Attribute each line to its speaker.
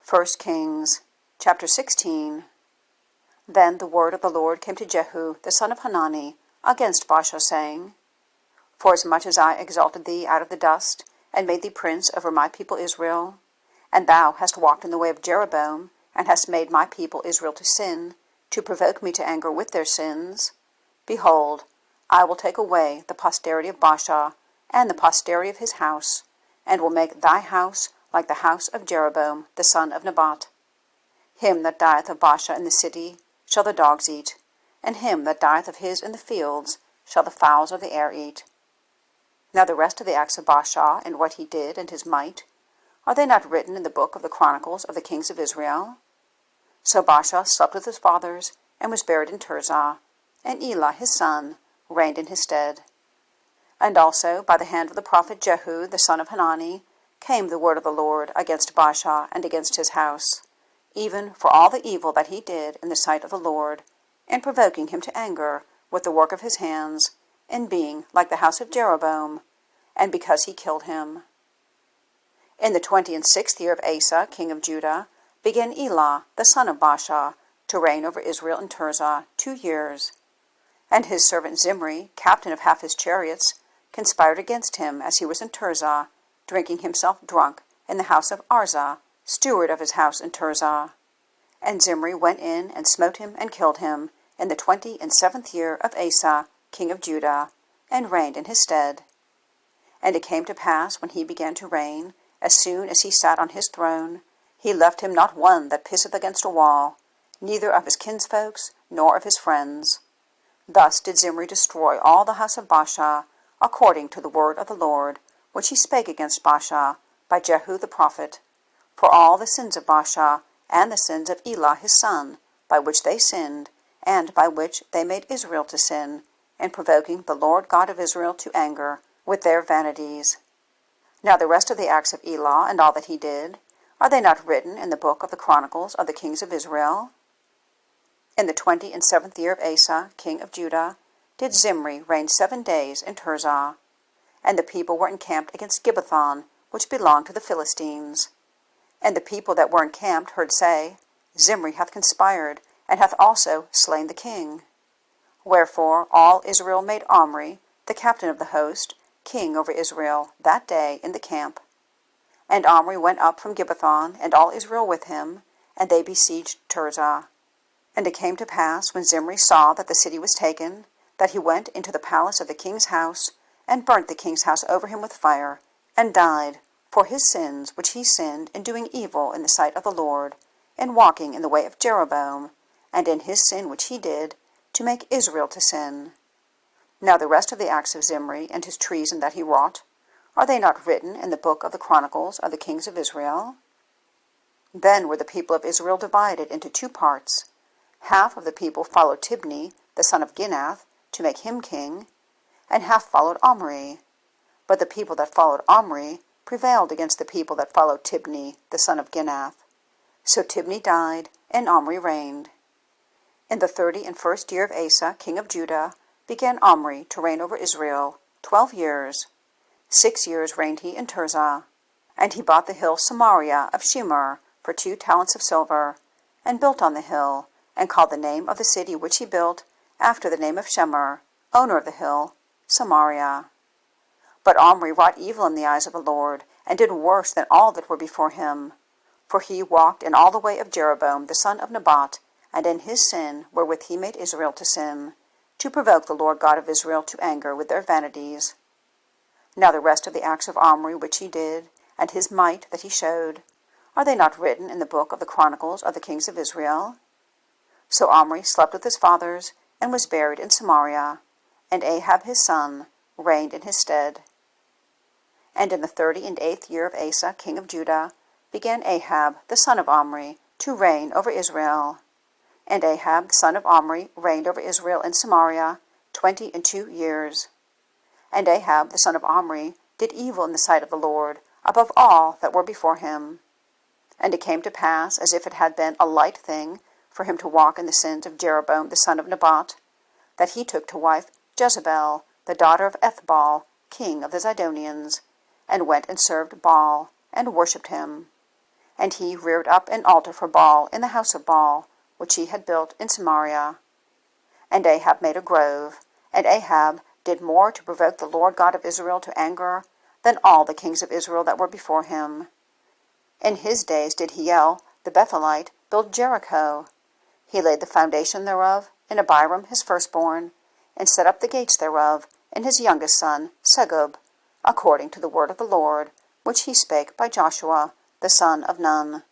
Speaker 1: 1 Kings, chapter 16. Then the word of the Lord came to Jehu, the son of Hanani, against Baasha, saying, Forasmuch as I exalted thee out of the dust, and made thee prince over my people Israel, and thou hast walked in the way of Jeroboam, and hast made my people Israel to sin, to provoke me to anger with their sins, behold, I will take away the posterity of Baasha, and the posterity of his house, and will make thy house like the house of Jeroboam the son of Nebat. Him that dieth of Baasha in the city shall the dogs eat, and him that dieth of his in the fields shall the fowls of the air eat. Now the rest of the acts of Baasha, and what he did, and his might, are they not written in the book of the chronicles of the kings of Israel? So Baasha slept with his fathers, and was buried in Tirzah, and Elah his son reigned in his stead. And also by the hand of the prophet Jehu the son of Hanani came the word of the Lord against Baasha and against his house, even for all the evil that he did in the sight of the Lord, in provoking him to anger with the work of his hands, in being like the house of Jeroboam, and because he killed him. In the 26th year of Asa, king of Judah, began Elah, the son of Baasha, to reign over Israel in Tirzah 2 years. And his servant Zimri, captain of half his chariots, conspired against him as he was in Tirzah, drinking himself drunk in the house of Arzah, steward of his house in Tirzah. And Zimri went in and smote him and killed him in the 27th year of Asa, king of Judah, and reigned in his stead. And it came to pass, when he began to reign, as soon as he sat on his throne, he left him not one that pisseth against a wall, neither of his kinsfolks, nor of his friends. Thus did Zimri destroy all the house of Baasha, according to the word of the Lord, which he spake against Baasha by Jehu the prophet, for all the sins of Baasha, and the sins of Elah his son, by which they sinned, and by which they made Israel to sin, in provoking the Lord God of Israel to anger with their vanities. Now the rest of the acts of Elah, and all that he did, are they not written in the book of the chronicles of the kings of Israel? In the 27th year of Asa, king of Judah, did Zimri reign 7 days in Tirzah. And the people were encamped against Gibbethon, which belonged to the Philistines. And the people that were encamped heard say, Zimri hath conspired, and hath also slain the king. Wherefore all Israel made Omri, the captain of the host, king over Israel, that day in the camp. And Omri went up from Gibbethon, and all Israel with him, and they besieged Tirzah. And it came to pass, when Zimri saw that the city was taken, that he went into the palace of the king's house, and burnt the king's house over him with fire, and died, for his sins which he sinned in doing evil in the sight of the Lord, in walking in the way of Jeroboam, and in his sin which he did, to make Israel to sin. Now the rest of the acts of Zimri, and his treason that he wrought, are they not written in the book of the chronicles of the kings of Israel? Then were the people of Israel divided into 2 parts. Half of the people followed Tibni, the son of Ginath, to make him king, and half followed Omri. But the people that followed Omri prevailed against the people that followed Tibni, the son of Ginath. So Tibni died, and Omri reigned. In the 31st year of Asa, king of Judah, began Omri to reign over Israel 12 years. 6 years reigned he in Tirzah. And he bought the hill Samaria of Shemer for 2 talents of silver, and built on the hill, and called the name of the city which he built after the name of Shemer, owner of the hill, Samaria. But Omri wrought evil in the eyes of the Lord, and did worse than all that were before him. For he walked in all the way of Jeroboam the son of Nebat, and in his sin wherewith he made Israel to sin, to provoke the Lord God of Israel to anger with their vanities. Now the rest of the acts of Omri which he did, and his might that he showed, are they not written in the book of the chronicles of the kings of Israel? So Omri slept with his fathers, and was buried in Samaria, and Ahab his son reigned in his stead. And in the 38th year of Asa, king of Judah, began Ahab, the son of Omri, to reign over Israel. And Ahab, the son of Omri, reigned over Israel in Samaria 22 years. And Ahab, the son of Omri, did evil in the sight of the Lord, above all that were before him. And it came to pass, as if it had been a light thing for him to walk in the sins of Jeroboam the son of Nebat, that he took to wife Jezebel, the daughter of Ethbaal, king of the Zidonians, and went and served Baal, and worshipped him. And he reared up an altar for Baal in the house of Baal, which he had built in Samaria. And Ahab made a grove, and Ahab did more to provoke the Lord God of Israel to anger than all the kings of Israel that were before him. In his days did Hiel, the Bethelite, build Jericho. He laid the foundation thereof in Abiram his firstborn, and set up the gates thereof in his youngest son Segub, according to the word of the Lord, which he spake by Joshua the son of Nun.